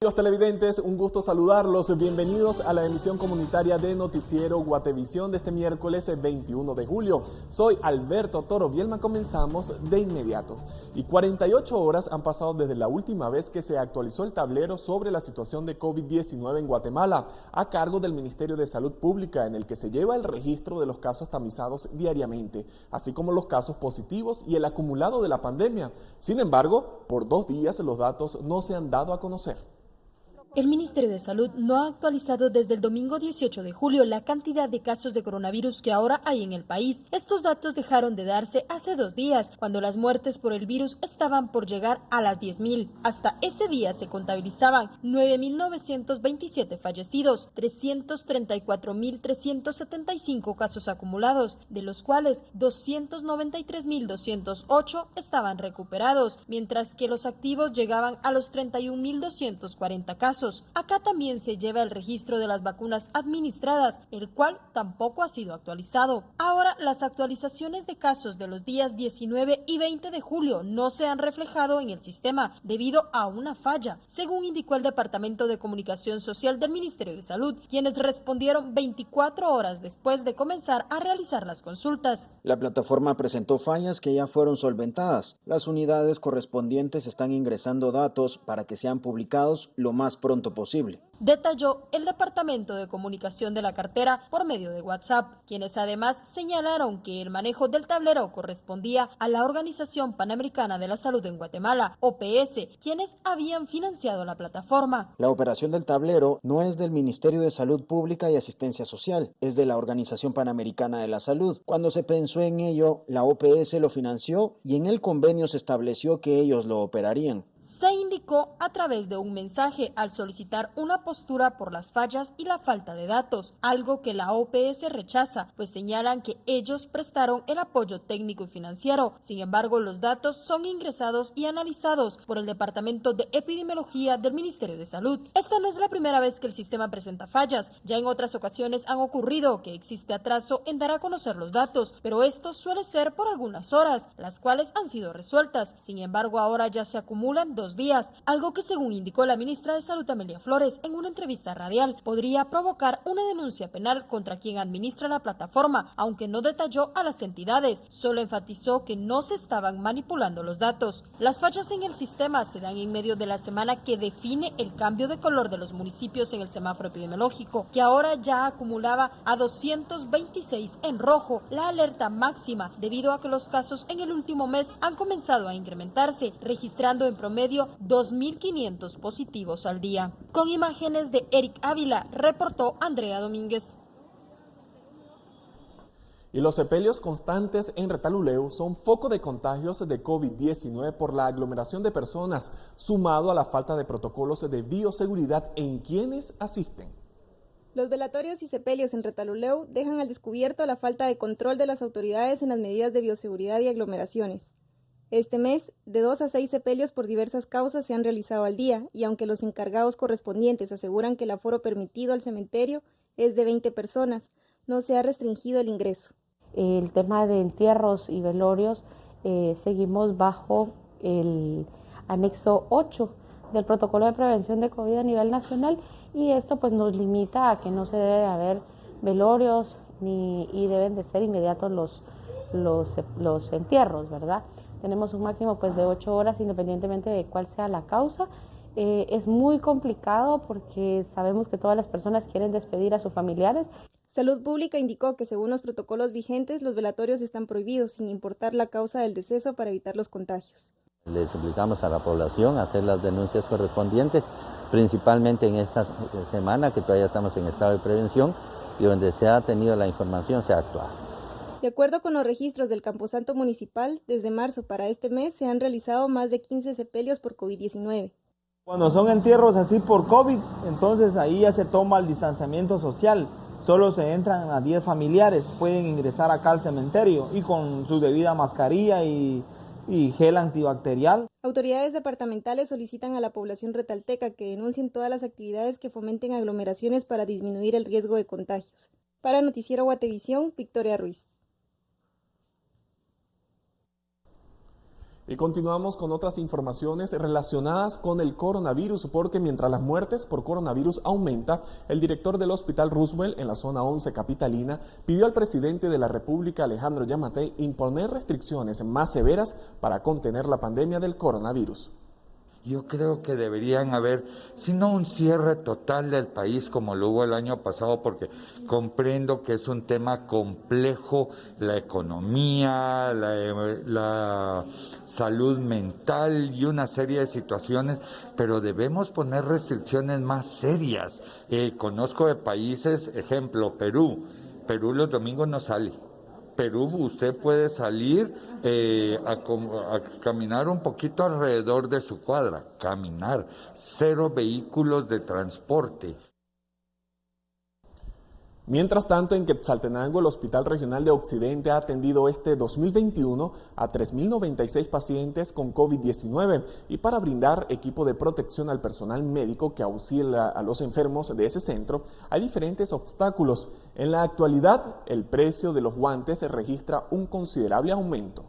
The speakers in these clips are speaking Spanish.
Amigos televidentes, un gusto saludarlos. Bienvenidos a la emisión comunitaria de Noticiero Guatevisión de este miércoles 21 de julio. Soy Alberto Toro Bielma, comenzamos de inmediato. Y 48 horas han pasado desde la última vez que se actualizó el tablero sobre la situación de COVID-19 en Guatemala, a cargo del Ministerio de Salud Pública, en el que se lleva el registro de los casos tamizados diariamente, así como los casos positivos y el acumulado de la pandemia. Sin embargo, por 2 días los datos no se han dado a conocer. El Ministerio de Salud no ha actualizado desde el domingo 18 de julio la cantidad de casos de coronavirus que ahora hay en el país. Estos datos dejaron de darse hace 2 días, cuando las muertes por el virus estaban por llegar a las 10.000. Hasta ese día se contabilizaban 9.927 fallecidos, 334.375 casos acumulados, de los cuales 293.208 estaban recuperados, mientras que los activos llegaban a los 31.240 casos. Acá también se lleva el registro de las vacunas administradas, el cual tampoco ha sido actualizado. Ahora, las actualizaciones de casos de los días 19 y 20 de julio no se han reflejado en el sistema debido a una falla, según indicó el Departamento de Comunicación Social del Ministerio de Salud, quienes respondieron 24 horas después de comenzar a realizar las consultas. La plataforma presentó fallas que ya fueron solventadas. Las unidades correspondientes están ingresando datos para que sean publicados lo más pronto posible, detalló el Departamento de Comunicación de la cartera por medio de WhatsApp, quienes además señalaron que el manejo del tablero correspondía a la Organización Panamericana de la Salud en Guatemala, OPS, quienes habían financiado la plataforma. La operación del tablero no es del Ministerio de Salud Pública y Asistencia Social, es de la Organización Panamericana de la Salud. Cuando se pensó en ello, la OPS lo financió y en el convenio se estableció que ellos lo operarían. Se indicó a través de un mensaje al solicitar una postura por las fallas y la falta de datos, algo que la OPS rechaza, pues señalan que ellos prestaron el apoyo técnico y financiero. Sin embargo, los datos son ingresados y analizados por el Departamento de Epidemiología del Ministerio de Salud. Esta no es la primera vez que el sistema presenta fallas. Ya en otras ocasiones han ocurrido que existe atraso en dar a conocer los datos, pero esto suele ser por algunas horas, las cuales han sido resueltas. Sin embargo, ahora ya se acumulan 2 días, algo que, según indicó la ministra de Salud Amelia Flores en una entrevista radial, podría provocar una denuncia penal contra quien administra la plataforma, aunque no detalló a las entidades, solo enfatizó que no se estaban manipulando los datos. Las fallas en el sistema se dan en medio de la semana que define el cambio de color de los municipios en el semáforo epidemiológico, que ahora ya acumulaba a 226 en rojo, la alerta máxima, debido a que los casos en el último mes han comenzado a incrementarse, registrando en promedio 2.500 positivos al día. Con imágenes de Eric Ávila, reportó Andrea Domínguez. Y los sepelios constantes en Retaluleu son foco de contagios de COVID-19 por la aglomeración de personas, sumado a la falta de protocolos de bioseguridad en quienes asisten. Los velatorios y sepelios en Retaluleu dejan al descubierto la falta de control de las autoridades en las medidas de bioseguridad y aglomeraciones. Este mes, de 2 a 6 sepelios por diversas causas se han realizado al día, y aunque los encargados correspondientes aseguran que el aforo permitido al cementerio es de 20 personas, no se ha restringido el ingreso. El tema de entierros y velorios, seguimos bajo el anexo 8 del protocolo de prevención de COVID a nivel nacional, y esto pues nos limita a que no se debe de haber velorios y deben de ser inmediatos los entierros, ¿verdad? Tenemos un máximo pues de 8 horas independientemente de cuál sea la causa. Es muy complicado porque sabemos que todas las personas quieren despedir a sus familiares. Salud Pública indicó que según los protocolos vigentes, los velatorios están prohibidos sin importar la causa del deceso para evitar los contagios. Les suplicamos a la población a hacer las denuncias correspondientes, principalmente en esta semana que todavía estamos en estado de prevención y donde se ha tenido la información se ha actuado. De acuerdo con los registros del Camposanto Municipal, desde marzo para este mes se han realizado más de 15 sepelios por COVID-19. Cuando son entierros así por COVID, entonces ahí ya se toma el distanciamiento social. Solo se entran a 10 familiares, pueden ingresar acá al cementerio y con su debida mascarilla y gel antibacterial. Autoridades departamentales solicitan a la población retalteca que denuncien todas las actividades que fomenten aglomeraciones para disminuir el riesgo de contagios. Para Noticiero Guatevisión, Victoria Ruiz. Y continuamos con otras informaciones relacionadas con el coronavirus, porque mientras las muertes por coronavirus aumenta, el director del Hospital Roosevelt en la zona 11 capitalina pidió al presidente de la República, Alejandro Yamatei, imponer restricciones más severas para contener la pandemia del coronavirus. Yo creo que deberían haber, si no un cierre total del país como lo hubo el año pasado, porque comprendo que es un tema complejo, la economía, la salud mental y una serie de situaciones, pero debemos poner restricciones más serias. Conozco de países, ejemplo, Perú los domingos no sale. Perú usted puede salir a caminar un poquito alrededor de su cuadra, caminar, 0 vehículos de transporte. Mientras tanto, en Quetzaltenango, el Hospital Regional de Occidente ha atendido este 2021 a 3.096 pacientes con COVID-19 y para brindar equipo de protección al personal médico que auxilia a los enfermos de ese centro, hay diferentes obstáculos. En la actualidad, el precio de los guantes se registra un considerable aumento.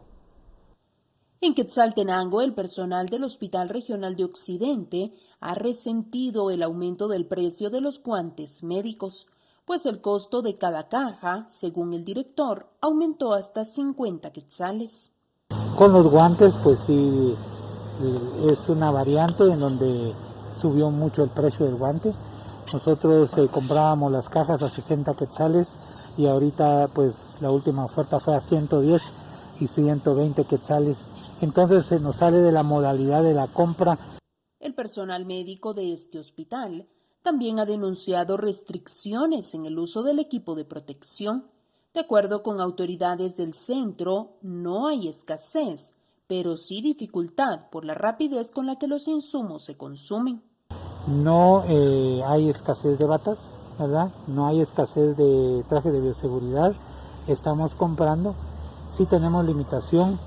En Quetzaltenango, el personal del Hospital Regional de Occidente ha resentido el aumento del precio de los guantes médicos, pues el costo de cada caja, según el director, aumentó hasta 50 quetzales. Con los guantes, pues sí, es una variante en donde subió mucho el precio del guante. Nosotros comprábamos las cajas a 60 quetzales y ahorita pues la última oferta fue a 110 y 120 quetzales. Entonces se nos sale de la modalidad de la compra. El personal médico de este hospital también ha denunciado restricciones en el uso del equipo de protección. De acuerdo con autoridades del centro, no hay escasez, pero sí dificultad por la rapidez con la que los insumos se consumen. No hay escasez de batas, ¿verdad? No hay escasez de traje de bioseguridad. Estamos comprando. Sí tenemos limitación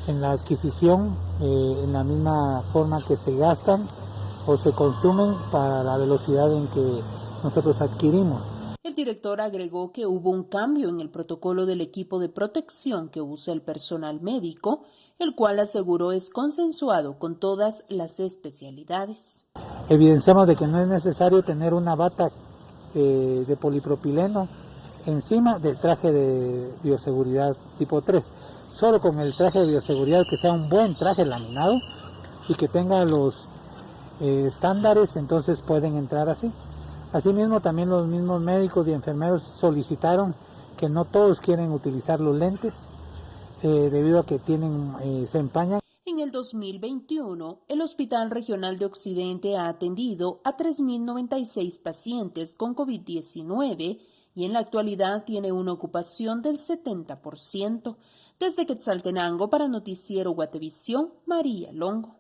en la adquisición, en la misma forma que se gastan o se consumen para la velocidad en que nosotros adquirimos. El director agregó que hubo un cambio en el protocolo del equipo de protección que usa el personal médico, el cual aseguró es consensuado con todas las especialidades. Evidenciamos de que no es necesario tener una bata de polipropileno encima del traje de bioseguridad tipo 3. Solo con el traje de bioseguridad que sea un buen traje laminado y que tenga los estándares, entonces pueden entrar así. Asimismo, también los mismos médicos y enfermeros solicitaron que no todos quieren utilizar los lentes debido a que se empañan. En el 2021, el Hospital Regional de Occidente ha atendido a 3.096 pacientes con COVID-19 y en la actualidad tiene una ocupación del 70%. Desde Quetzaltenango para Noticiero Guatevisión, María Longo.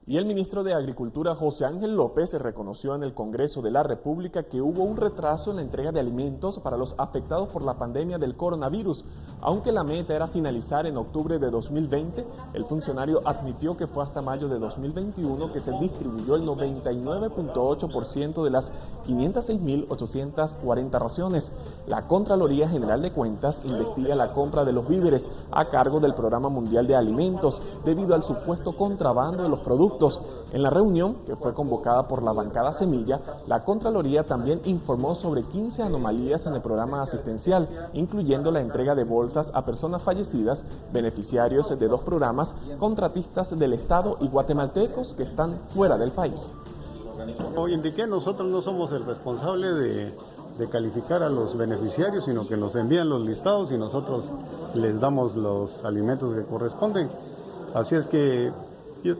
Y el ministro de Agricultura, José Ángel López, reconoció en el Congreso de la República que hubo un retraso en la entrega de alimentos para los afectados por la pandemia del coronavirus. Aunque la meta era finalizar en octubre de 2020, el funcionario admitió que fue hasta mayo de 2021 que se distribuyó el 99.8% de las 506.840 raciones. La Contraloría General de Cuentas investiga la compra de los víveres a cargo del Programa Mundial de Alimentos debido al supuesto contrabando de los productos. En la reunión, que fue convocada por la bancada Semilla, la Contraloría también informó sobre 15 anomalías en el programa asistencial, incluyendo la entrega de bolsas a personas fallecidas, beneficiarios de 2 programas, contratistas del Estado y guatemaltecos que están fuera del país. Como indiqué, nosotros no somos el responsable de calificar a los beneficiarios, sino que nos envían los listados y nosotros les damos los alimentos que corresponden. Así es que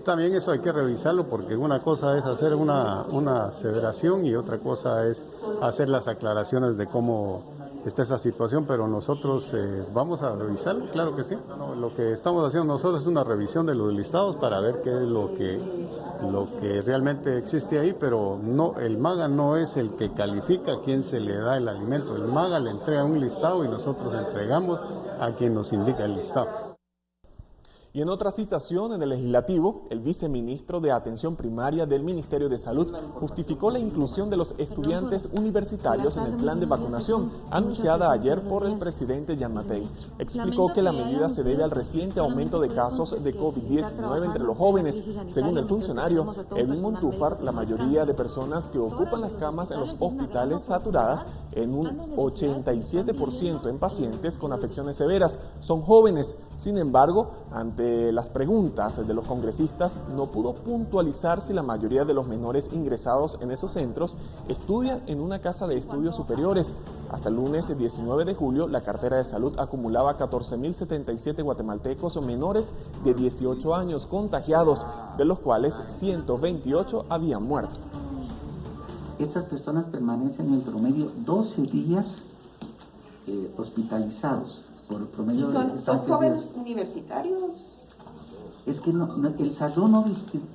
también eso hay que revisarlo, porque una cosa es hacer una aseveración y otra cosa es hacer las aclaraciones de cómo está esa situación, pero nosotros vamos a revisarlo, claro que sí. Lo que estamos haciendo nosotros es una revisión de los listados para ver qué es lo que realmente existe ahí, pero no, el MAGA no es el que califica a quién se le da el alimento. El MAGA le entrega un listado y nosotros entregamos a quien nos indica el listado. Y en otra citación en el Legislativo, el viceministro de Atención Primaria del Ministerio de Salud justificó la inclusión de los estudiantes universitarios en el plan de vacunación anunciada ayer por el presidente Jan Matei. Explicó que la medida se debe al reciente aumento de casos de COVID-19 entre los jóvenes. Según el funcionario Edwin Montúfar, la mayoría de personas que ocupan las camas en los hospitales saturadas, en un 87% en pacientes con afecciones severas, son jóvenes. Sin embargo, ante las preguntas de los congresistas, no pudo puntualizar si la mayoría de los menores ingresados en esos centros estudian en una casa de estudios superiores. Hasta el lunes 19 de julio, la cartera de salud acumulaba 14.077 guatemaltecos menores de 18 años contagiados, de los cuales 128 habían muerto. Estas personas permanecen en promedio 12 días hospitalizados. Por el promedio ¿Son jóvenes universitarios? Es que el salud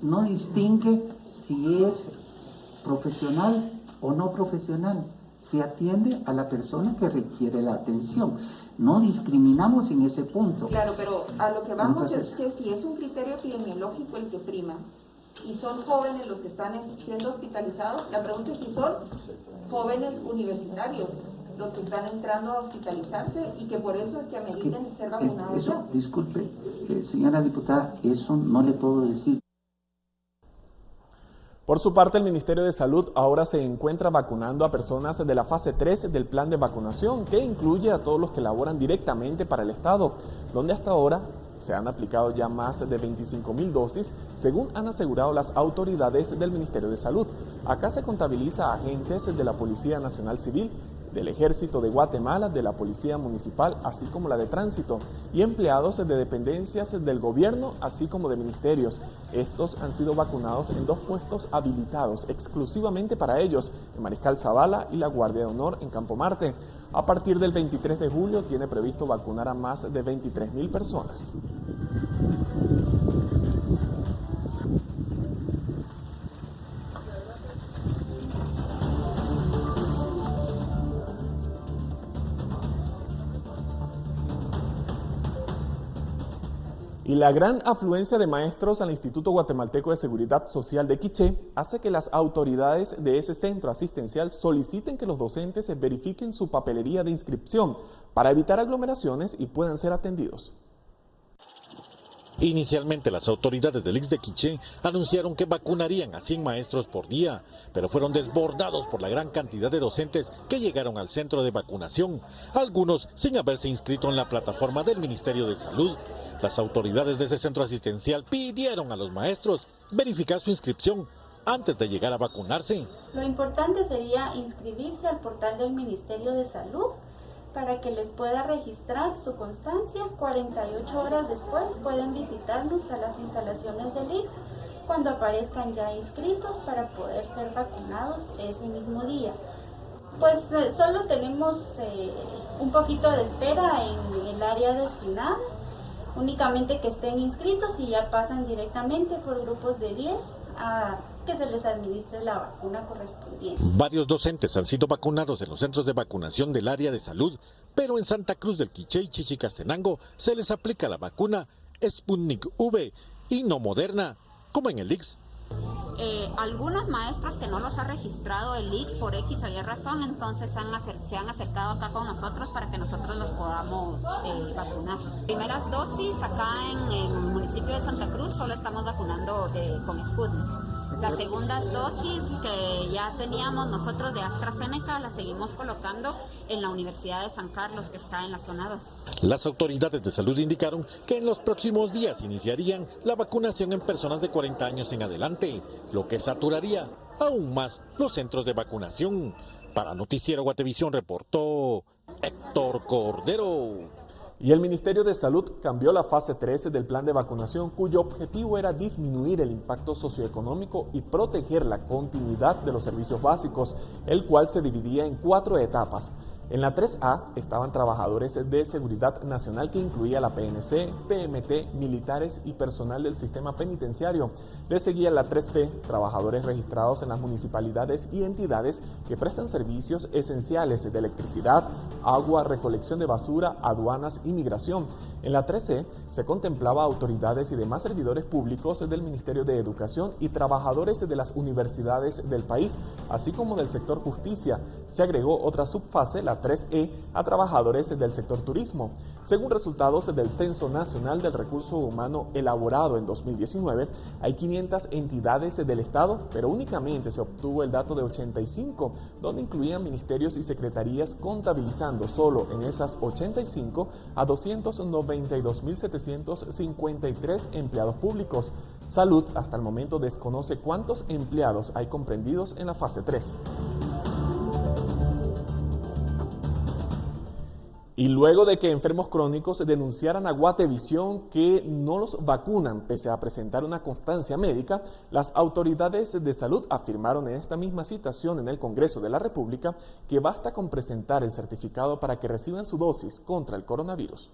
no distingue si es profesional o no profesional. Se atiende a la persona que requiere la atención. No discriminamos en ese punto. Claro, pero a lo que vamos es que si es un criterio epidemiológico el que prima y son jóvenes los que están siendo hospitalizados, la pregunta es si son jóvenes universitarios los que están entrando a hospitalizarse y que por eso es que ameriten ser vacunados. Eso, disculpe, señora diputada, eso no le puedo decir. Por su parte, el Ministerio de Salud ahora se encuentra vacunando a personas de la fase 3 del plan de vacunación, que incluye a todos los que laboran directamente para el Estado, donde hasta ahora se han aplicado ya más de 25.000 dosis, según han asegurado las autoridades del Ministerio de Salud. Acá se contabiliza a agentes de la Policía Nacional Civil, del Ejército de Guatemala, de la Policía Municipal, así como la de Tránsito, y empleados de dependencias del gobierno, así como de ministerios. Estos han sido vacunados en 2 puestos habilitados exclusivamente para ellos, en Mariscal Zavala y la Guardia de Honor en Campo Marte. A partir del 23 de julio tiene previsto vacunar a más de 23.000 personas. Y la gran afluencia de maestros al Instituto Guatemalteco de Seguridad Social de Quiché hace que las autoridades de ese centro asistencial soliciten que los docentes verifiquen su papelería de inscripción para evitar aglomeraciones y puedan ser atendidos. Inicialmente las autoridades del ICS de Quiché anunciaron que vacunarían a 100 maestros por día, pero fueron desbordados por la gran cantidad de docentes que llegaron al centro de vacunación, algunos sin haberse inscrito en la plataforma del Ministerio de Salud. Las autoridades de ese centro asistencial pidieron a los maestros verificar su inscripción antes de llegar a vacunarse. Lo importante sería inscribirse al portal del Ministerio de Salud para que les pueda registrar su constancia. 48 horas después pueden visitarnos a las instalaciones del ICS cuando aparezcan ya inscritos para poder ser vacunados ese mismo día. Pues solo tenemos un poquito de espera en el área destinada, únicamente que estén inscritos y ya pasan directamente por grupos de 10 a que se les administre la vacuna correspondiente. Varios docentes han sido vacunados en los centros de vacunación del área de salud, pero en Santa Cruz del Quiché y Chichicastenango se les aplica la vacuna Sputnik V y no Moderna, como en el ICS. Algunos maestros que no los ha registrado el ICS por X o Y razón, entonces se han acercado acá con nosotros para que nosotros los podamos vacunar. Primeras dosis acá en el municipio de Santa Cruz solo estamos vacunando con Sputnik. Las segundas dosis que ya teníamos nosotros de AstraZeneca las seguimos colocando en la Universidad de San Carlos, que está en la zona 2. Las autoridades de salud indicaron que en los próximos días iniciarían la vacunación en personas de 40 años en adelante, lo que saturaría aún más los centros de vacunación. Para Noticiero Guatevisión reportó Héctor Cordero. Y el Ministerio de Salud cambió la fase 13 del plan de vacunación, cuyo objetivo era disminuir el impacto socioeconómico y proteger la continuidad de los servicios básicos, el cual se dividía en 4 etapas. En la 3A estaban trabajadores de seguridad nacional que incluía la PNC, PMT, militares y personal del sistema penitenciario. Le seguía la 3B, trabajadores registrados en las municipalidades y entidades que prestan servicios esenciales de electricidad, agua, recolección de basura, aduanas y migración. En la 3C se contemplaba autoridades y demás servidores públicos del Ministerio de Educación y trabajadores de las universidades del país, así como del sector justicia. Se agregó otra subfase, la 3E, a trabajadores del sector turismo. Según resultados del Censo Nacional del Recurso Humano elaborado en 2019, hay 500 entidades del Estado, pero únicamente se obtuvo el dato de 85, donde incluían ministerios y secretarías, contabilizando solo en esas 85 a 292.753 empleados públicos. Salud hasta el momento desconoce cuántos empleados hay comprendidos en la fase 3. Y luego de que enfermos crónicos denunciaran a Guatevisión que no los vacunan pese a presentar una constancia médica, las autoridades de salud afirmaron en esta misma citación en el Congreso de la República que basta con presentar el certificado para que reciban su dosis contra el coronavirus.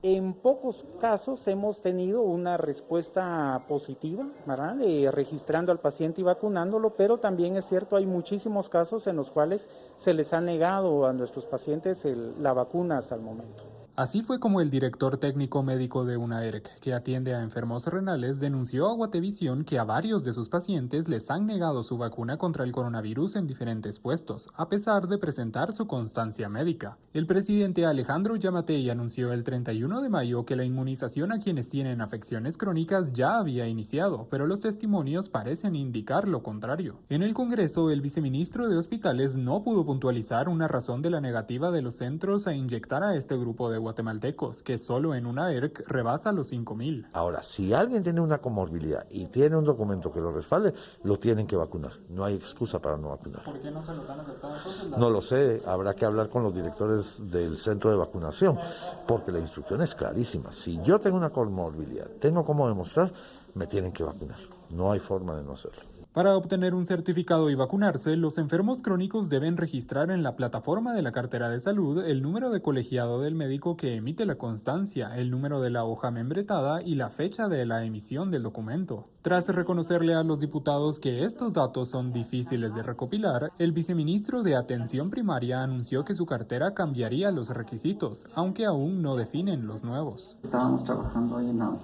En pocos casos hemos tenido una respuesta positiva, ¿verdad? Registrando al paciente y vacunándolo, pero también es cierto, hay muchísimos casos en los cuales se les ha negado a nuestros pacientes la vacuna hasta el momento. Así fue como el director técnico médico de UNAERC, que atiende a enfermos renales, denunció a Guatevisión que a varios de sus pacientes les han negado su vacuna contra el coronavirus en diferentes puestos, a pesar de presentar su constancia médica. El presidente Alejandro Yamatei anunció el 31 de mayo que la inmunización a quienes tienen afecciones crónicas ya había iniciado, pero los testimonios parecen indicar lo contrario. En el Congreso, el viceministro de Hospitales no pudo puntualizar una razón de la negativa de los centros a inyectar a este grupo de guatemaltecos, que solo en UNAERC rebasa los 5,000. Ahora, si alguien tiene una comorbilidad y tiene un documento que lo respalde, lo tienen que vacunar. No hay excusa para no vacunar. ¿Por qué no se los han aceptado entonces? No lo sé, habrá que hablar con los directores del centro de vacunación, porque la instrucción es clarísima. Si yo tengo una comorbilidad, tengo cómo demostrar, me tienen que vacunar. No hay forma de no hacerlo. Para obtener un certificado y vacunarse, los enfermos crónicos deben registrar en la plataforma de la cartera de salud el número de colegiado del médico que emite la constancia, el número de la hoja membretada y la fecha de la emisión del documento. Tras reconocerle a los diputados que estos datos son difíciles de recopilar, el viceministro de Atención Primaria anunció que su cartera cambiaría los requisitos, aunque aún no definen los nuevos. Estábamos trabajando hoy en la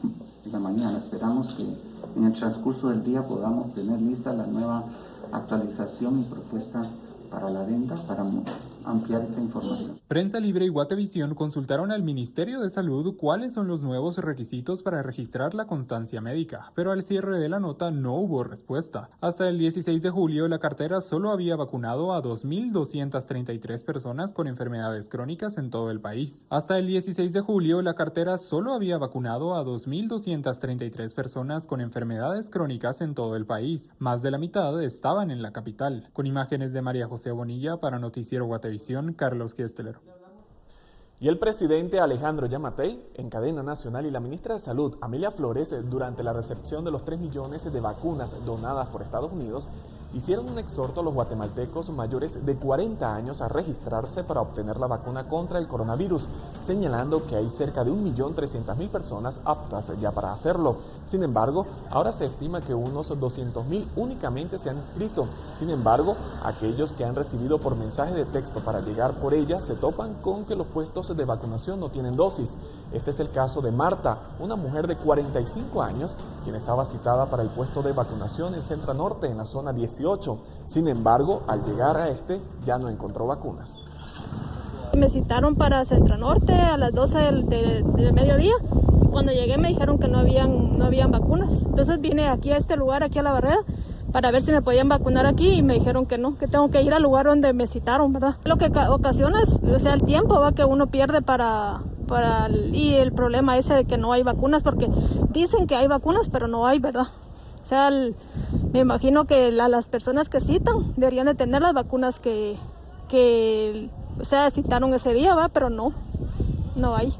mañana, esperamos que en el transcurso del día podamos tener lista la nueva actualización y propuesta para la venta, para ampliar esta información. Prensa Libre y Guatevisión consultaron al Ministerio de Salud cuáles son los nuevos requisitos para registrar la constancia médica, pero al cierre de la nota no hubo respuesta. Hasta el 16 de julio, la cartera solo había vacunado a 2.233 personas con enfermedades crónicas en todo el país. Hasta el 16 de julio, la cartera solo había vacunado a 2.233 personas con enfermedades crónicas en todo el país. Más de la mitad estaban en la capital. Con imágenes de María José Bonilla para Noticiero Guatevisión, Carlos Kiestelero. Y el presidente Alejandro Yamatei, en cadena nacional, y la ministra de Salud, Amelia Flores, durante la recepción de los 3 millones de vacunas donadas por Estados Unidos, hicieron un exhorto a los guatemaltecos mayores de 40 años a registrarse para obtener la vacuna contra el coronavirus, señalando que hay cerca de 1.300.000 personas aptas ya para hacerlo. Sin embargo, ahora se estima que unos 200.000 únicamente se han inscrito. Sin embargo, aquellos que han recibido por mensaje de texto para llegar por ella se topan con que los puestos de vacunación no tienen dosis. Este es el caso de Marta, una mujer de 45 años, quien estaba citada para el puesto de vacunación en Centro Norte, en la zona 18. Sin embargo, al llegar a ya no encontró vacunas. Me citaron para Centro Norte a las 12 del mediodía. Cuando llegué me dijeron que no habían vacunas. Entonces vine aquí a este lugar, aquí a la Barrera, para ver si me podían vacunar aquí y me dijeron que no, que tengo que ir al lugar donde me citaron, ¿verdad? Lo que ocasiona es, el tiempo, ¿va? Que uno pierde y el problema ese de que no hay vacunas, porque dicen que hay vacunas, pero no hay, ¿verdad? O sea, me imagino que las personas que citan deberían de tener las vacunas que citaron ese día, ¿va? Pero no hay.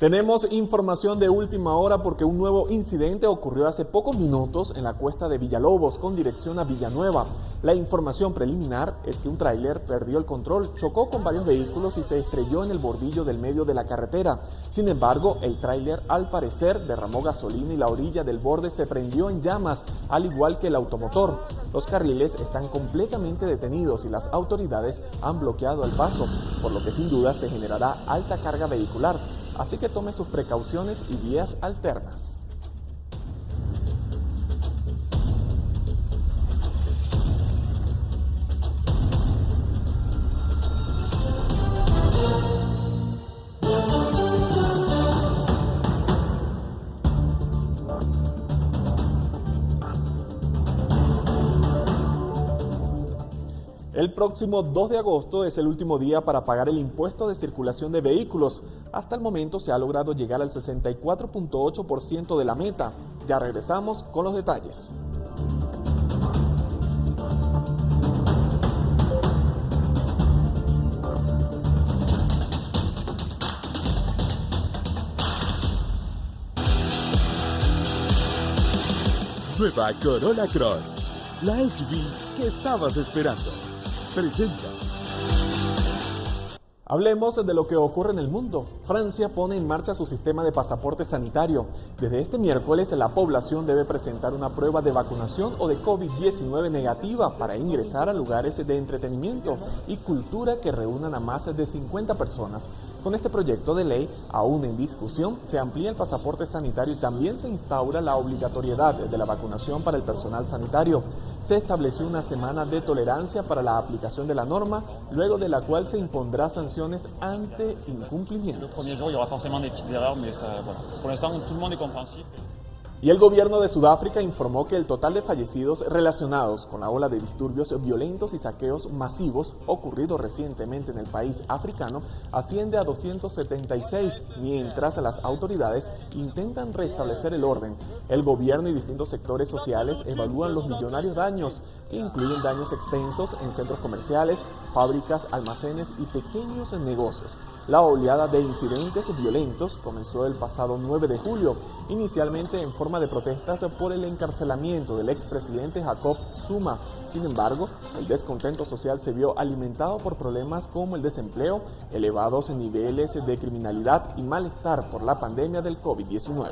Tenemos información de última hora porque un nuevo incidente ocurrió hace pocos minutos en la cuesta de Villalobos con dirección a Villanueva. La información preliminar es que un tráiler perdió el control, chocó con varios vehículos y se estrelló en el bordillo del medio de la carretera. Sin embargo, el tráiler al parecer derramó gasolina y la orilla del borde se prendió en llamas, al igual que el automotor. Los carriles están completamente detenidos y las autoridades han bloqueado el paso, por lo que sin duda se generará alta carga vehicular. Así que tome sus precauciones y vías alternas. El próximo 2 de agosto es el último día para pagar el impuesto de circulación de vehículos. Hasta el momento se ha logrado llegar al 64.8% de la meta. Ya regresamos con los detalles. Nueva Corolla Cross, la SUV que estabas esperando. Presenta. Hablemos de lo que ocurre en el mundo. Francia pone en marcha su sistema de pasaporte sanitario. Desde este miércoles, la población debe presentar una prueba de vacunación o de COVID-19 negativa para ingresar a lugares de entretenimiento y cultura que reúnan a más de 50 personas. Con este proyecto de ley, aún en discusión, se amplía el pasaporte sanitario y también se instaura la obligatoriedad de la vacunación para el personal sanitario. Se estableció una semana de tolerancia para la aplicación de la norma, luego de la cual se impondrá sanciones ante incumplimiento. Y el gobierno de Sudáfrica informó que el total de fallecidos relacionados con la ola de disturbios violentos y saqueos masivos ocurridos recientemente en el país africano asciende a 276, mientras las autoridades intentan restablecer el orden. El gobierno y distintos sectores sociales evalúan los millonarios daños, que incluyen daños extensos en centros comerciales, fábricas, almacenes y pequeños negocios. La oleada de incidentes violentos comenzó el pasado 9 de julio, inicialmente en forma de protestas por el encarcelamiento del expresidente Jacob Zuma. Sin embargo, el descontento social se vio alimentado por problemas como el desempleo, elevados niveles de criminalidad y malestar por la pandemia del COVID-19.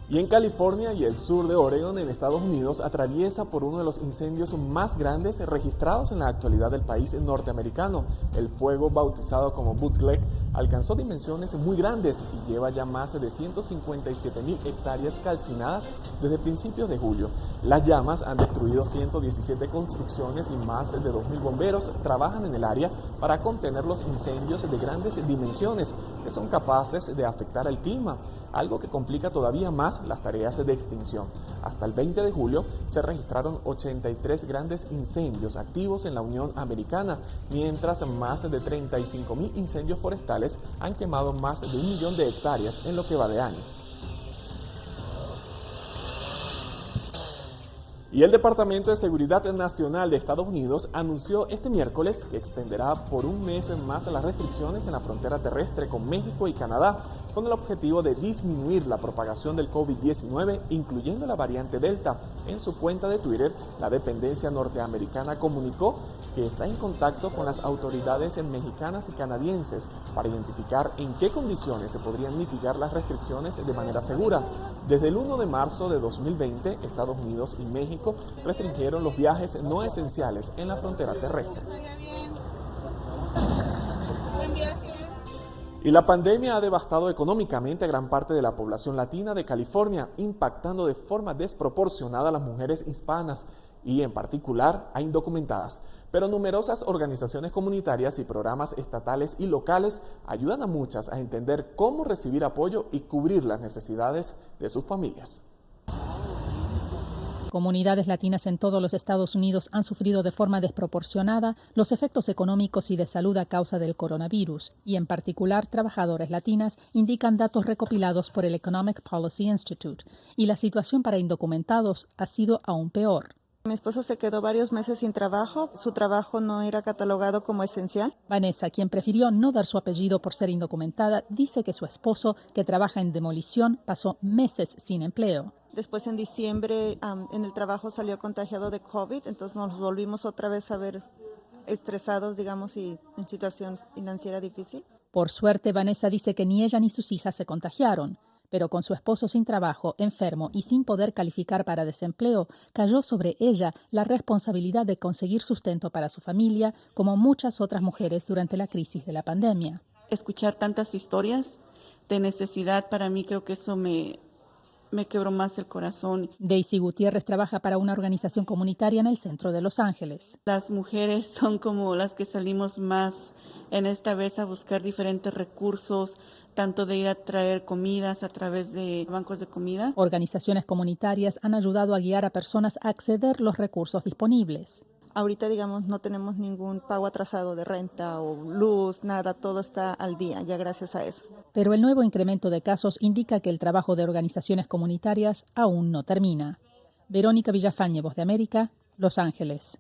Y en California y el sur de Oregon, en Estados Unidos, atraviesa por uno de los incendios más grandes registrados en la actualidad del país norteamericano. El fuego, bautizado como Bootleg, alcanzó dimensiones muy grandes y lleva ya más de 157.000 hectáreas calcinadas desde principios de julio. Las llamas han destruido 117 construcciones y más de 2.000 bomberos trabajan en el área para contener los incendios de grandes dimensiones que son capaces de afectar al clima, algo que complica todavía más las tareas de extinción. Hasta el 20 de julio se registraron 83 grandes incendios activos en la Unión Americana, mientras más de 35.000 incendios forestales han quemado más de 1 millón de hectáreas en lo que va de año. Y el Departamento de Seguridad Nacional de Estados Unidos anunció este miércoles que extenderá por un mes más las restricciones en la frontera terrestre con México y Canadá, con el objetivo de disminuir la propagación del COVID-19, incluyendo la variante Delta. En su cuenta de Twitter, la dependencia norteamericana comunicó que está en contacto con las autoridades mexicanas y canadienses para identificar en qué condiciones se podrían mitigar las restricciones de manera segura. Desde el 1 de marzo de 2020, Estados Unidos y México restringieron los viajes no esenciales en la frontera terrestre. Y la pandemia ha devastado económicamente a gran parte de la población latina de California, impactando de forma desproporcionada a las mujeres hispanas y en particular a indocumentadas. Pero numerosas organizaciones comunitarias y programas estatales y locales ayudan a muchas a entender cómo recibir apoyo y cubrir las necesidades de sus familias. Comunidades latinas en todos los Estados Unidos han sufrido de forma desproporcionada los efectos económicos y de salud a causa del coronavirus, y en particular trabajadoras latinas, indican datos recopilados por el Economic Policy Institute, y la situación para indocumentados ha sido aún peor. Mi esposo se quedó varios meses sin trabajo, su trabajo no era catalogado como esencial. Vanessa, quien prefirió no dar su apellido por ser indocumentada, dice que su esposo, que trabaja en demolición, pasó meses sin empleo. Después en diciembre en el trabajo salió contagiado de COVID, entonces nos volvimos otra vez a ver estresados, digamos, y en situación financiera difícil. Por suerte, Vanessa dice que ni ella ni sus hijas se contagiaron, pero con su esposo sin trabajo, enfermo y sin poder calificar para desempleo, cayó sobre ella la responsabilidad de conseguir sustento para su familia, como muchas otras mujeres durante la crisis de la pandemia. Escuchar tantas historias de necesidad, para mí creo que eso me quebró más el corazón. Daisy Gutiérrez trabaja para una organización comunitaria en el centro de Los Ángeles. Las mujeres son como las que salimos más en esta vez a buscar diferentes recursos, tanto de ir a traer comidas a través de bancos de comida. Organizaciones comunitarias han ayudado a guiar a personas a acceder los recursos disponibles. Ahorita, digamos, no tenemos ningún pago atrasado de renta o luz, nada, todo está al día, ya gracias a eso. Pero el nuevo incremento de casos indica que el trabajo de organizaciones comunitarias aún no termina. Verónica Villafañe, Voz de América, Los Ángeles.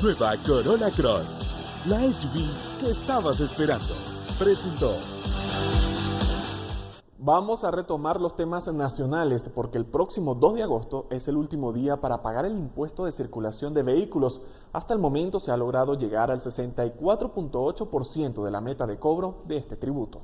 Nueva Corolla Cross, la SUV que estabas esperando, presentó. Vamos a retomar los temas nacionales porque el próximo 2 de agosto es el último día para pagar el impuesto de circulación de vehículos. Hasta el momento se ha logrado llegar al 64.8% de la meta de cobro de este tributo.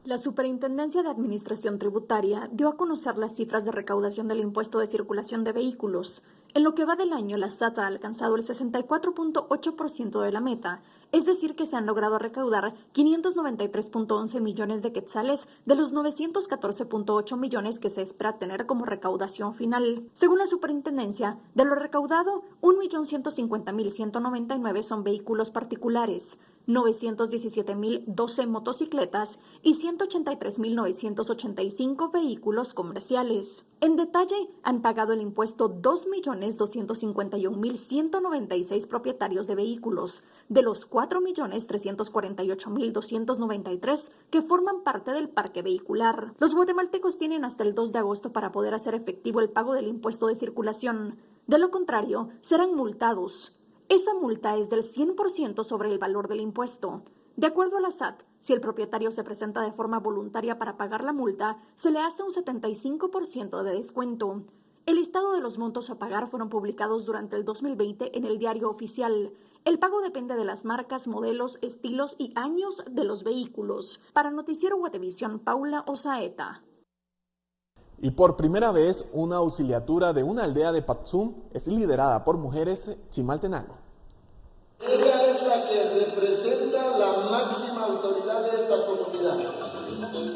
La Superintendencia de Administración Tributaria dio a conocer las cifras de recaudación del impuesto de circulación de vehículos. En lo que va del año, la SAT ha alcanzado el 64.8% de la meta, es decir, que se han logrado recaudar 593.11 millones de quetzales de los 914.8 millones que se espera tener como recaudación final. Según la superintendencia, de lo recaudado, 1.150.199 son vehículos particulares, 917.012 motocicletas y 183.985 vehículos comerciales. En detalle, han pagado el impuesto 2.251.196 propietarios de vehículos, de los 4.348.293 que forman parte del parque vehicular. Los guatemaltecos tienen hasta el 2 de agosto para poder hacer efectivo el pago del impuesto de circulación. De lo contrario, serán multados. Esa multa es del 100% sobre el valor del impuesto. De acuerdo a la SAT, si el propietario se presenta de forma voluntaria para pagar la multa, se le hace un 75% de descuento. El listado de los montos a pagar fueron publicados durante el 2020 en el Diario Oficial. El pago depende de las marcas, modelos, estilos y años de los vehículos. Para Noticiero Guatevisión, Paula Osaeta. Y por primera vez, una auxiliatura de una aldea de Patzum es liderada por mujeres chimaltenango. Ella es la que representa la máxima autoridad de esta comunidad.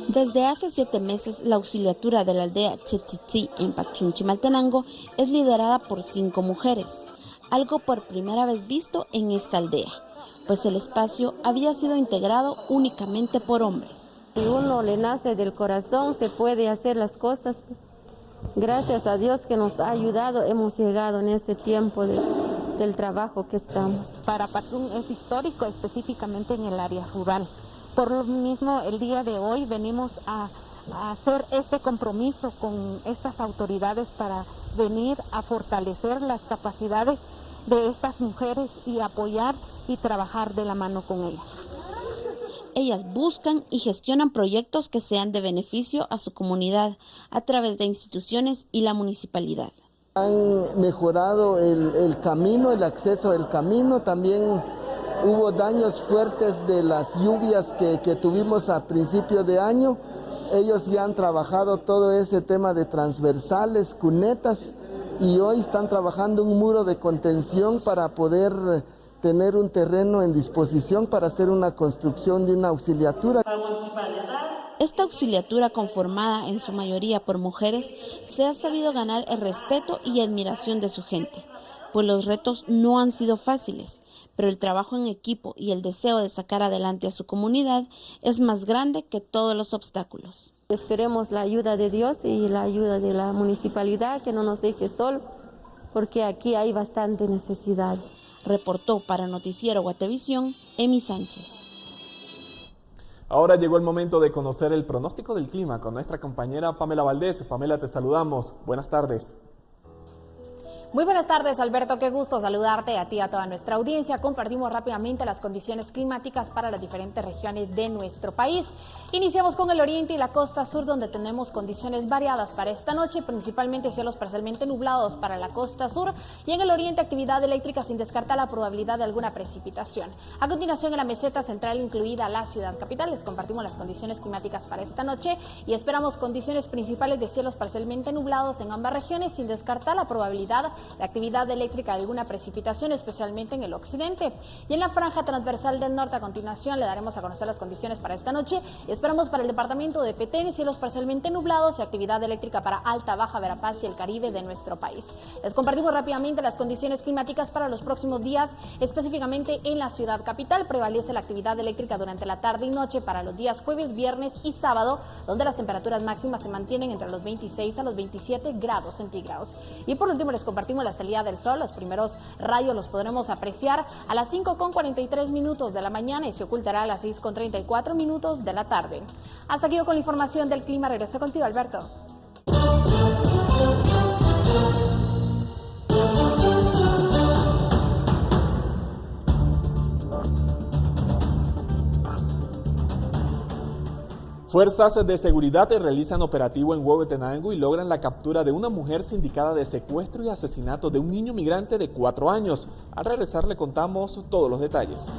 Desde hace 7 meses, la auxiliatura de la aldea Tzitzitzi en Patzum, Chimaltenango, es liderada por 5 mujeres, algo por primera vez visto en esta aldea, pues el espacio había sido integrado únicamente por hombres. Si uno le nace del corazón, se puede hacer las cosas. Gracias a Dios que nos ha ayudado, hemos llegado en este tiempo del trabajo que estamos. Para Patzum es histórico, específicamente en el área rural. Por lo mismo, el día de hoy venimos a hacer este compromiso con estas autoridades para venir a fortalecer las capacidades de estas mujeres y apoyar y trabajar de la mano con ellas. Ellas buscan y gestionan proyectos que sean de beneficio a su comunidad a través de instituciones y la municipalidad. Han mejorado el camino, el acceso al camino, también hubo daños fuertes de las lluvias que tuvimos a principio de año. Ellos ya han trabajado todo ese tema de transversales, cunetas, y hoy están trabajando un muro de contención para poder tener un terreno en disposición para hacer una construcción de una auxiliatura. Esta auxiliatura, conformada en su mayoría por mujeres, se ha sabido ganar el respeto y admiración de su gente, pues los retos no han sido fáciles, pero el trabajo en equipo y el deseo de sacar adelante a su comunidad es más grande que todos los obstáculos. Esperemos la ayuda de Dios y la ayuda de la municipalidad, que no nos deje solo, porque aquí hay bastantes necesidades. Reportó para Noticiero Guatevisión, Emi Sánchez. Ahora llegó el momento de conocer el pronóstico del clima con nuestra compañera Pamela Valdés. Pamela, te saludamos. Buenas tardes. Muy buenas tardes, Alberto. Qué gusto saludarte a ti y a toda nuestra audiencia. Compartimos rápidamente las condiciones climáticas para las diferentes regiones de nuestro país. Iniciamos con el oriente y la costa sur, donde tenemos condiciones variadas para esta noche, principalmente cielos parcialmente nublados para la costa sur, y en el oriente actividad eléctrica sin descartar la probabilidad de alguna precipitación. A continuación, en la meseta central, incluida la ciudad capital, les compartimos las condiciones climáticas para esta noche y esperamos condiciones principales de cielos parcialmente nublados en ambas regiones, sin descartar la probabilidad de actividad eléctrica de alguna precipitación, especialmente en el occidente. Y en la franja transversal del norte, a continuación, le daremos a conocer las condiciones para esta noche. Esperamos para el departamento de Petén cielos parcialmente nublados y actividad eléctrica para Alta, Baja Verapaz y el Caribe de nuestro país. Les compartimos rápidamente las condiciones climáticas para los próximos días, específicamente en la ciudad capital. Prevalece la actividad eléctrica durante la tarde y noche para los días jueves, viernes y sábado, donde las temperaturas máximas se mantienen entre los 26 a los 27 grados centígrados. Y por último, les compartimos la salida del sol. Los primeros rayos los podremos apreciar a las 5:43 de la mañana y se ocultará a las 6:34 de la tarde. Hasta aquí yo con la información del clima. Regreso contigo, Alberto. Fuerzas de seguridad realizan operativo en Huehuetenango y logran la captura de una mujer sindicada de secuestro y asesinato de un niño migrante de 4 años. Al regresar le contamos todos los detalles.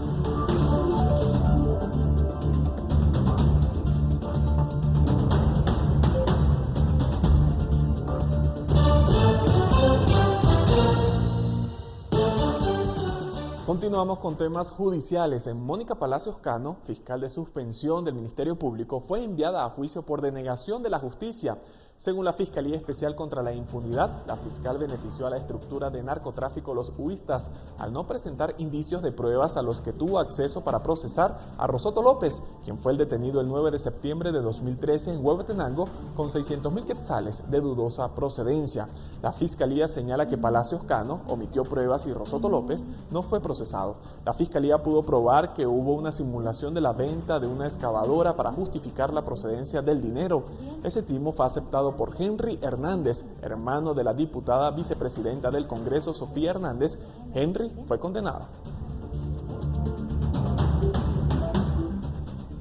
Continuamos con temas judiciales. Mónica Palacios Cano, fiscal de suspensión del Ministerio Público, fue enviada a juicio por denegación de la justicia. Según la Fiscalía Especial contra la Impunidad, la fiscal benefició a la estructura de narcotráfico Los Huistas al no presentar indicios de pruebas a los que tuvo acceso para procesar a Rosoto López, quien fue el detenido el 9 de septiembre de 2013 en Huehuetenango con 600.000 quetzales de dudosa procedencia. La Fiscalía señala que Palacios Cano omitió pruebas y Rosoto López no fue procesado. La Fiscalía pudo probar que hubo una simulación de la venta de una excavadora para justificar la procedencia del dinero. Ese timo fue aceptado por Henry Hernández, hermano de la diputada vicepresidenta del Congreso, Sofía Hernández. Henry fue condenado.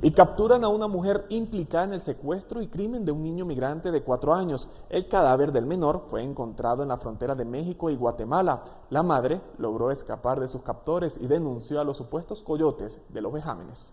Y capturan a una mujer implicada en el secuestro y crimen de un niño migrante de 4 años. El cadáver del menor fue encontrado en la frontera de México y Guatemala. La madre logró escapar de sus captores y denunció a los supuestos coyotes de los vejámenes.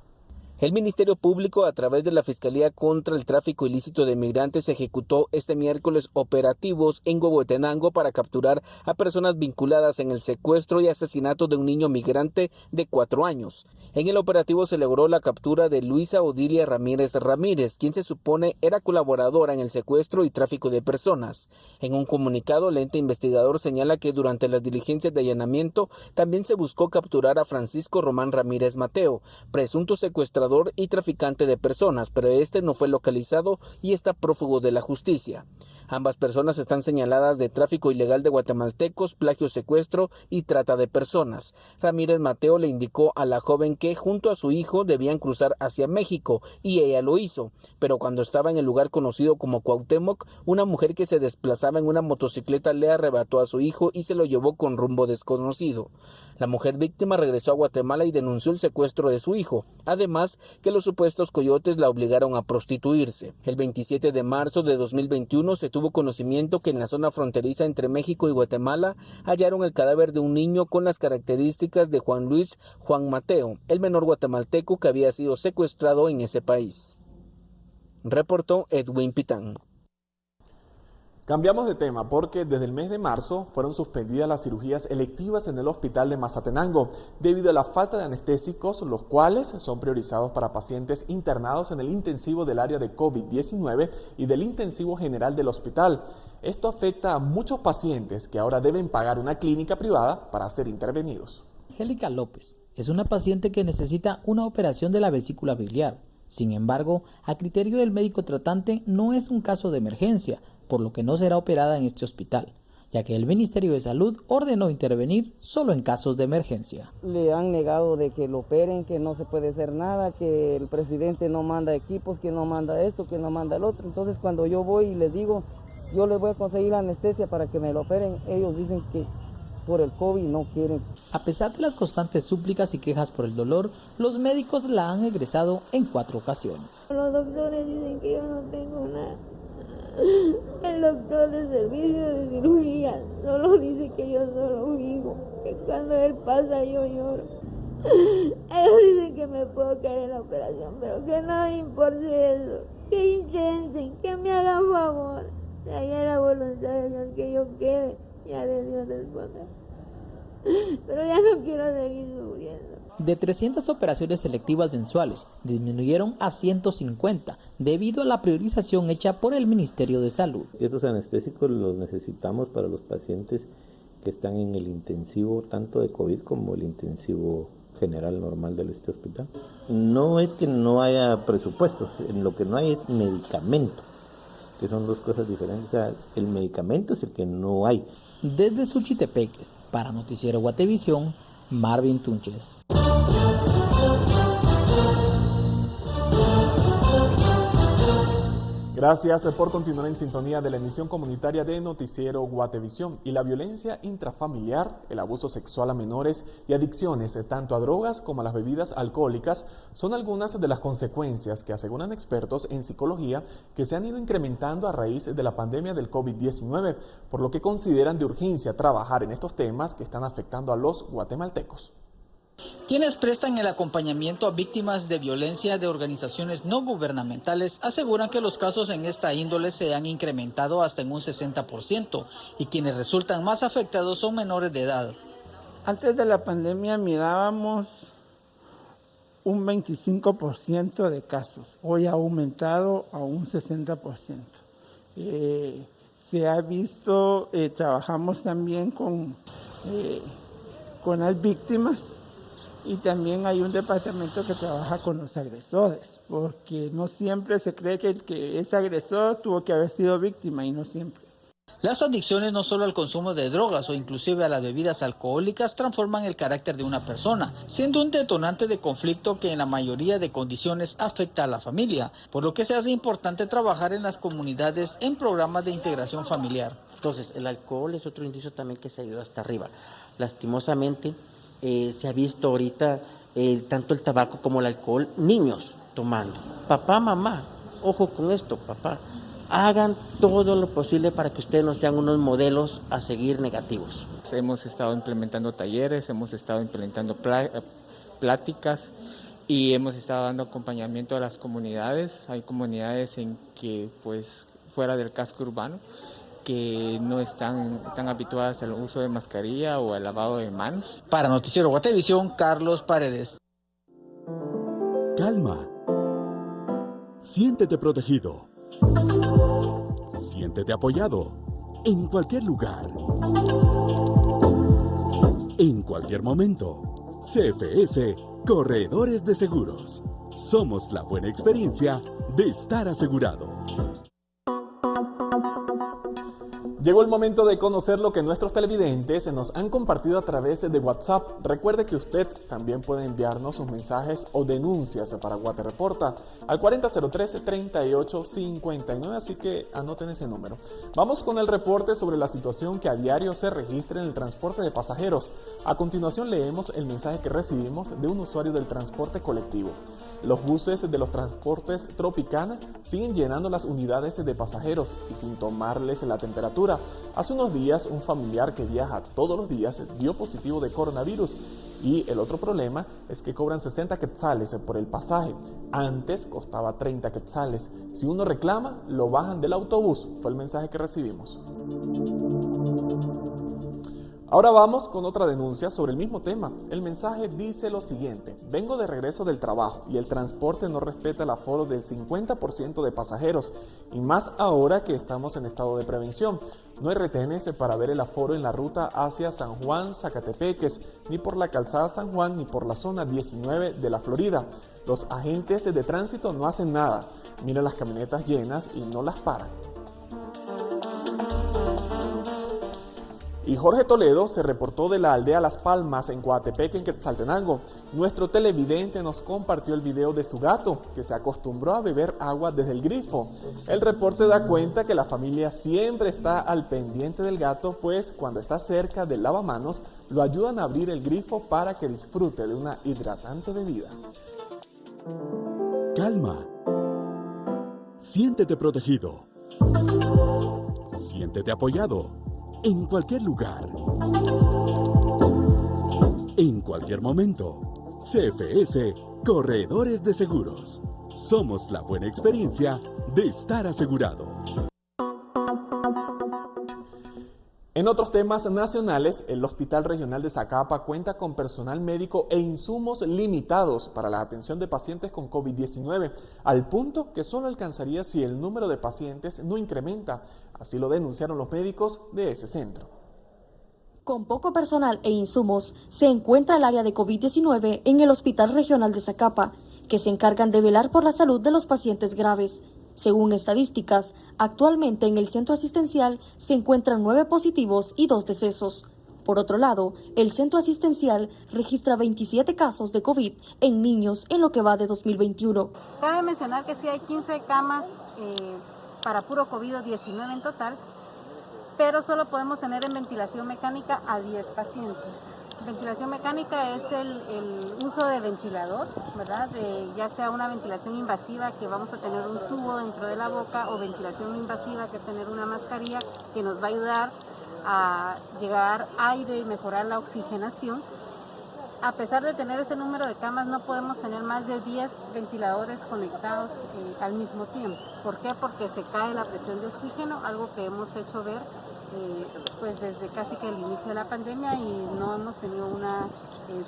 El Ministerio Público, a través de la Fiscalía contra el Tráfico Ilícito de Migrantes, ejecutó este miércoles operativos en Huehuetenango para capturar a personas vinculadas en el secuestro y asesinato de un niño migrante de 4 años. En el operativo se logró la captura de Luisa Odilia Ramírez Ramírez, quien se supone era colaboradora en el secuestro y tráfico de personas. En un comunicado, el ente investigador señala que durante las diligencias de allanamiento también se buscó capturar a Francisco Román Ramírez Mateo, presunto secuestrador y traficante de personas, pero este no fue localizado y está prófugo de la justicia. Ambas personas están señaladas de tráfico ilegal de guatemaltecos, plagio, secuestro y trata de personas. Ramírez Mateo le indicó a la joven que junto a su hijo debían cruzar hacia México y ella lo hizo, pero cuando estaba en el lugar conocido como Cuauhtémoc, una mujer que se desplazaba en una motocicleta le arrebató a su hijo y se lo llevó con rumbo desconocido. La mujer víctima regresó a Guatemala y denunció el secuestro de su hijo, además que los supuestos coyotes la obligaron a prostituirse. El 27 de marzo de 2021 se tuvo conocimiento que en la zona fronteriza entre México y Guatemala hallaron el cadáver de un niño con las características de Juan Luis Juan Mateo, el menor guatemalteco que había sido secuestrado en ese país. Reportó Edwin Pitán. Cambiamos de tema porque desde el mes de marzo fueron suspendidas las cirugías electivas en el hospital de Mazatenango debido a la falta de anestésicos, los cuales son priorizados para pacientes internados en el intensivo del área de COVID-19 y del intensivo general del hospital. Esto afecta a muchos pacientes que ahora deben pagar una clínica privada para ser intervenidos. Angélica López es una paciente que necesita una operación de la vesícula biliar. Sin embargo, a criterio del médico tratante no es un caso de emergencia, por lo que no será operada en este hospital. ya que el Ministerio de Salud ordenó intervenir solo en casos de emergencia. Le han negado de que lo operen, que no se puede hacer nada, que el presidente no manda equipos, que no manda esto, que no manda el otro. Entonces cuando yo voy y les digo, yo les voy a conseguir la anestesia para que me lo operen, ellos dicen que por el COVID no quieren. A pesar de las constantes súplicas y quejas por el dolor, los médicos la han egresado en 4 ocasiones. Los doctores dicen que yo no tengo nada. El doctor de servicio de cirugía solo dice que yo solo vivo, que cuando él pasa yo lloro. Ellos dicen que me puedo caer en la operación, pero que no me importe eso, que intenten, que me hagan favor. Si hay la voluntad de Dios que yo quede, ya de Dios responder. Pero ya no quiero seguir sufriendo. De 300 operaciones selectivas mensuales, disminuyeron a 150 debido a la priorización hecha por el Ministerio de Salud. Estos anestésicos los necesitamos para los pacientes que están en el intensivo, tanto de COVID como el intensivo general normal de este hospital. No es que no haya presupuestos, lo que no hay es medicamento, que son 2 cosas diferentes. O sea, el medicamento es el que no hay. Desde Suchitepeques, para Noticiero Guatevisión, Marvin Tunches. Gracias por continuar en sintonía de la emisión comunitaria de Noticiero Guatevisión. Y la violencia intrafamiliar, el abuso sexual a menores y adicciones tanto a drogas como a las bebidas alcohólicas son algunas de las consecuencias que aseguran expertos en psicología que se han ido incrementando a raíz de la pandemia del COVID-19, por lo que consideran de urgencia trabajar en estos temas que están afectando a los guatemaltecos. Quienes prestan el acompañamiento a víctimas de violencia de organizaciones no gubernamentales aseguran que los casos en esta índole se han incrementado hasta en un 60% y quienes resultan más afectados son menores de edad. Antes de la pandemia mirábamos un 25% de casos, hoy ha aumentado a un 60%. Se ha visto, trabajamos también con las víctimas. Y también hay un departamento que trabaja con los agresores, porque no siempre se cree que el que es agresor tuvo que haber sido víctima y no siempre. Las adicciones no solo al consumo de drogas o inclusive a las bebidas alcohólicas transforman el carácter de una persona, siendo un detonante de conflicto que en la mayoría de condiciones afecta a la familia, por lo que se hace importante trabajar en las comunidades en programas de integración familiar. Entonces, el alcohol es otro indicio también que se ha ido hasta arriba. Lastimosamente, se ha visto ahorita tanto el tabaco como el alcohol, niños tomando. Papá, mamá, ojo con esto, papá. Hagan todo lo posible para que ustedes no sean unos modelos a seguir negativos. Hemos estado implementando talleres, hemos estado implementando pláticas y hemos estado dando acompañamiento a las comunidades. Hay comunidades en que, pues, fuera del casco urbano, que no están habituadas al uso de mascarilla o al lavado de manos. Para Noticiero Guatevisión, Carlos Paredes. Calma. Siéntete protegido. Siéntete apoyado. En cualquier lugar. En cualquier momento. CFS, Corredores de Seguros. Somos la buena experiencia de estar asegurado. Llegó el momento de conocer lo que nuestros televidentes nos han compartido a través de WhatsApp. Recuerde que usted también puede enviarnos sus mensajes o denuncias para Guate Reporta al 4003-3859, así que anoten ese número. Vamos con el reporte sobre la situación que a diario se registra en el transporte de pasajeros. A continuación leemos el mensaje que recibimos de un usuario del transporte colectivo. Los buses de los transportes Tropicana siguen llenando las unidades de pasajeros y sin tomarles la temperatura. Hace unos días un familiar que viaja todos los días dio positivo de coronavirus y el otro problema es que cobran 60 quetzales por el pasaje. Antes costaba 30 quetzales. Si uno reclama, lo bajan del autobús. Fue el mensaje que recibimos. Ahora vamos con otra denuncia sobre el mismo tema. El mensaje dice lo siguiente: vengo de regreso del trabajo y el transporte no respeta el aforo del 50% de pasajeros, y más ahora que estamos en estado de prevención. No hay retenes para ver el aforo en la ruta hacia San Juan, Zacatepeques, ni por la calzada San Juan, ni por la zona 19 de la Florida. Los agentes de tránsito no hacen nada. Miran las camionetas llenas y no las paran. Y Jorge Toledo se reportó de la aldea Las Palmas en Coatepeque, en Quetzaltenango. Nuestro televidente nos compartió el video de su gato, que se acostumbró a beber agua desde el grifo. El reporte da cuenta que la familia siempre está al pendiente del gato, pues cuando está cerca del lavamanos, lo ayudan a abrir el grifo para que disfrute de una hidratante bebida. Calma. Siéntete protegido. Siéntete apoyado. En cualquier lugar. En cualquier momento. CFS Corredores de Seguros. Somos la buena experiencia de estar asegurado. En otros temas nacionales, el Hospital Regional de Zacapa cuenta con personal médico e insumos limitados para la atención de pacientes con COVID-19, al punto que solo alcanzaría si el número de pacientes no incrementa. Así lo denunciaron los médicos de ese centro. Con poco personal e insumos, se encuentra el área de COVID-19 en el Hospital Regional de Zacapa, que se encargan de velar por la salud de los pacientes graves. Según estadísticas, actualmente en el centro asistencial se encuentran 9 positivos y 2 decesos. Por otro lado, el centro asistencial registra 27 casos de COVID en niños en lo que va de 2021. Cabe mencionar que sí hay 15 camas para puro COVID-19 en total, pero solo podemos tener en ventilación mecánica a 10 pacientes. Ventilación mecánica es el uso de ventilador, ¿verdad? Ya sea una ventilación invasiva, que vamos a tener un tubo dentro de la boca, o ventilación invasiva, que es tener una mascarilla que nos va a ayudar a llegar aire y mejorar la oxigenación. A pesar de tener ese número de camas, no podemos tener más de 10 ventiladores conectados al mismo tiempo. ¿Por qué? Porque se cae la presión de oxígeno, algo que hemos hecho ver pues desde casi que el inicio de la pandemia, y no hemos tenido una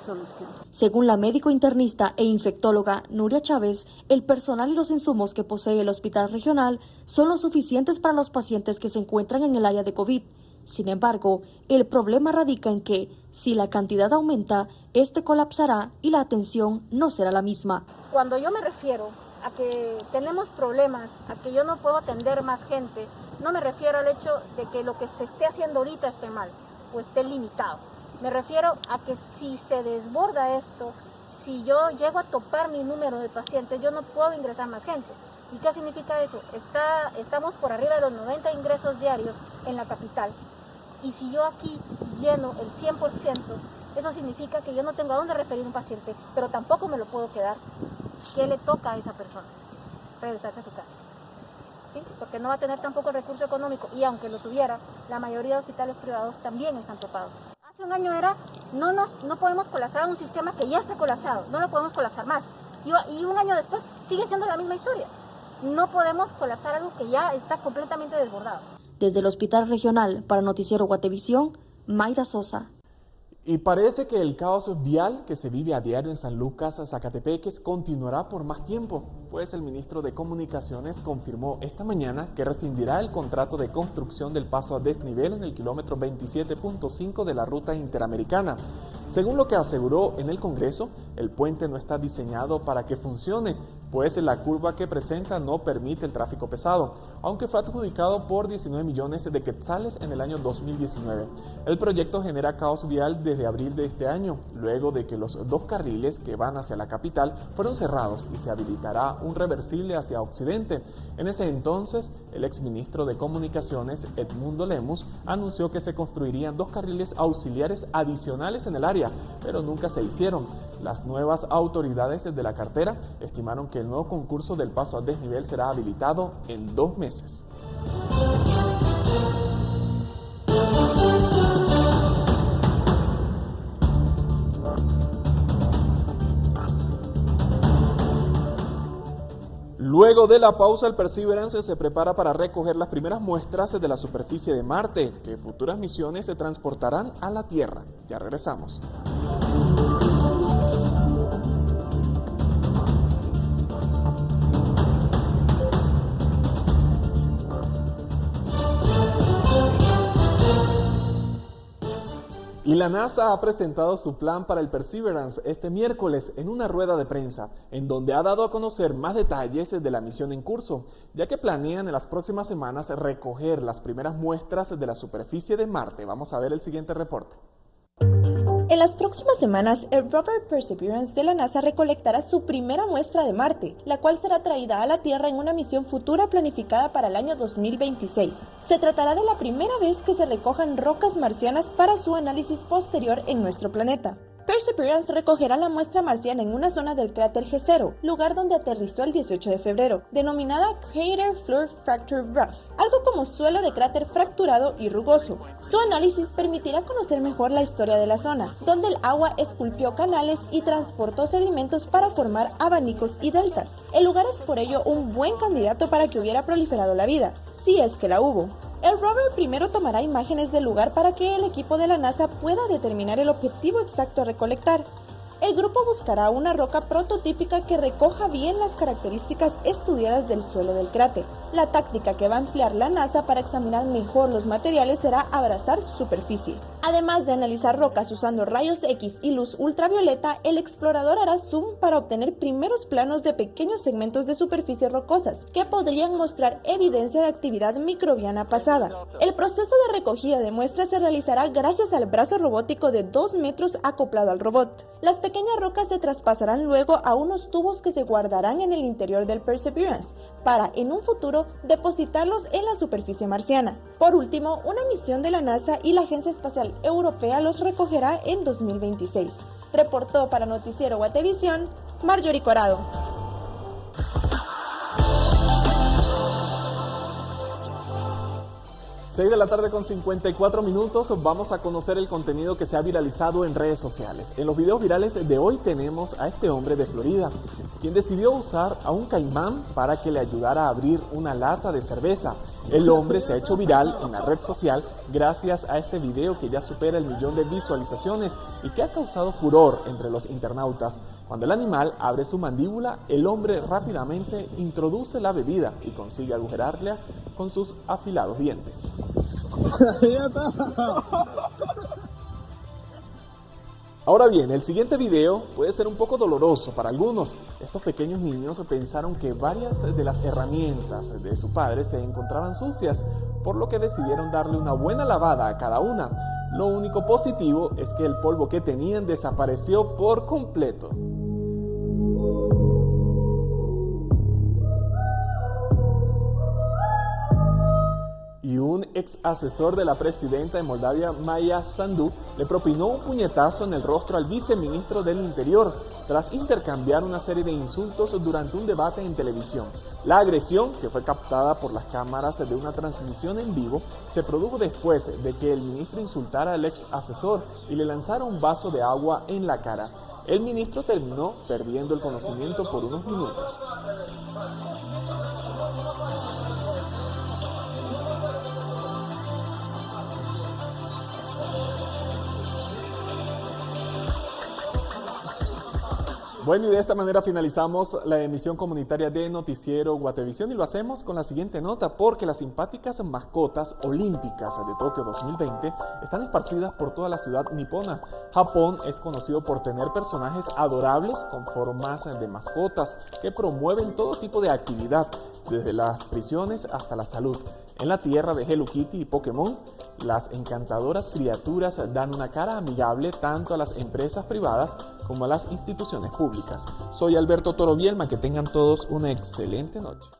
solución. Según la médico internista e infectóloga Nuria Chávez, el personal y los insumos que posee el hospital regional son los suficientes para los pacientes que se encuentran en el área de COVID. Sin embargo, el problema radica en que, si la cantidad aumenta, este colapsará y la atención no será la misma. Cuando yo me refiero a que tenemos problemas, a que yo no puedo atender más gente, no me refiero al hecho de que lo que se esté haciendo ahorita esté mal o esté limitado. Me refiero a que si se desborda esto, si yo llego a topar mi número de pacientes, yo no puedo ingresar más gente. ¿Y qué significa eso? Estamos por arriba de los 90 ingresos diarios en la capital. Y si yo aquí lleno el 100%, eso significa que yo no tengo a dónde referir un paciente, pero tampoco me lo puedo quedar. ¿Qué le toca a esa persona? Regresarse a su casa. ¿Sí? Porque no va a tener tampoco el recurso económico, y aunque lo tuviera, la mayoría de hospitales privados también están topados. Hace un año era, no podemos colapsar un sistema que ya está colapsado, no lo podemos colapsar más. Y un año después sigue siendo la misma historia. No podemos colapsar algo que ya está completamente desbordado. Desde el Hospital Regional para Noticiero Guatevisión, Mayra Sosa. Y parece que el caos vial que se vive a diario en San Lucas, Zacatepeques, continuará por más tiempo, pues el ministro de Comunicaciones confirmó esta mañana que rescindirá el contrato de construcción del paso a desnivel en el kilómetro 27.5 de la ruta interamericana. Según lo que aseguró en el Congreso, el puente no está diseñado para que funcione, pues la curva que presenta no permite el tráfico pesado, aunque fue adjudicado por 19 millones de quetzales en el año 2019. El proyecto genera caos vial desde abril de este año, luego de que los 2 carriles que van hacia la capital fueron cerrados y se habilitará un reversible hacia occidente. En ese entonces, el exministro de Comunicaciones, Edmundo Lemus, anunció que se construirían 2 carriles auxiliares adicionales en el área, pero nunca se hicieron. Las nuevas autoridades de la cartera estimaron que el nuevo concurso del paso a desnivel será habilitado en 2 meses. Luego de la pausa, el Perseverance se prepara para recoger las primeras muestras de la superficie de Marte, que futuras misiones se transportarán a la Tierra. Ya regresamos. Y la NASA ha presentado su plan para el Perseverance este miércoles en una rueda de prensa, en donde ha dado a conocer más detalles de la misión en curso, ya que planean en las próximas semanas recoger las primeras muestras de la superficie de Marte. Vamos a ver el siguiente reporte. En las próximas semanas, el rover Perseverance de la NASA recolectará su primera muestra de Marte, la cual será traída a la Tierra en una misión futura planificada para el año 2026. Se tratará de la primera vez que se recojan rocas marcianas para su análisis posterior en nuestro planeta. Perseverance recogerá la muestra marciana en una zona del cráter G0, lugar donde aterrizó el 18 de febrero, denominada Crater Floor Fracture Rough, algo como suelo de cráter fracturado y rugoso. Su análisis permitirá conocer mejor la historia de la zona, donde el agua esculpió canales y transportó sedimentos para formar abanicos y deltas. El lugar es por ello un buen candidato para que hubiera proliferado la vida, si es que la hubo. El rover primero tomará imágenes del lugar para que el equipo de la NASA pueda determinar el objetivo exacto a recolectar. El grupo buscará una roca prototípica que recoja bien las características estudiadas del suelo del cráter. La táctica que va a emplear la NASA para examinar mejor los materiales será abrazar su superficie. Además de analizar rocas usando rayos X y luz ultravioleta, el explorador hará zoom para obtener primeros planos de pequeños segmentos de superficie rocosas que podrían mostrar evidencia de actividad microbiana pasada. El proceso de recogida de muestras se realizará gracias al brazo robótico de 2 metros acoplado al robot. Las pequeñas rocas se traspasarán luego a unos tubos que se guardarán en el interior del Perseverance para, en un futuro, depositarlos en la superficie marciana. Por último, una misión de la NASA y la Agencia Espacial Europea los recogerá en 2026. Reportó para Noticiero Guatevisión, Marjorie Corado. 6 de la tarde con 54 minutos, vamos a conocer el contenido que se ha viralizado en redes sociales. En los videos virales de hoy tenemos a este hombre de Florida, quien decidió usar a un caimán para que le ayudara a abrir una lata de cerveza. El hombre se ha hecho viral en la red social gracias a este video que ya supera el 1.000.000 de visualizaciones y que ha causado furor entre los internautas. Cuando el animal abre su mandíbula, el hombre rápidamente introduce la bebida y consigue agujerarla con sus afilados dientes. Ahora bien, el siguiente video puede ser un poco doloroso para algunos. Estos pequeños niños pensaron que varias de las herramientas de su padre se encontraban sucias, por lo que decidieron darle una buena lavada a cada una. Lo único positivo es que el polvo que tenían desapareció por completo. Y un ex asesor de la presidenta de Moldavia, Maya Sandu, le propinó un puñetazo en el rostro al viceministro del Interior tras intercambiar una serie de insultos durante un debate en televisión. La agresión, que fue captada por las cámaras de una transmisión en vivo, se produjo después de que el ministro insultara al ex asesor y le lanzara un vaso de agua en la cara. El ministro terminó perdiendo el conocimiento por unos minutos. Bueno, y de esta manera finalizamos la emisión comunitaria de Noticiero Guatevisión y lo hacemos con la siguiente nota, porque las simpáticas mascotas olímpicas de Tokio 2020 están esparcidas por toda la ciudad nipona. Japón es conocido por tener personajes adorables con formas de mascotas que promueven todo tipo de actividad, desde las prisiones hasta la salud. En la tierra de Hello Kitty y Pokémon, las encantadoras criaturas dan una cara amigable tanto a las empresas privadas como a las instituciones públicas. Soy Alberto Toro Bielma, que tengan todos una excelente noche.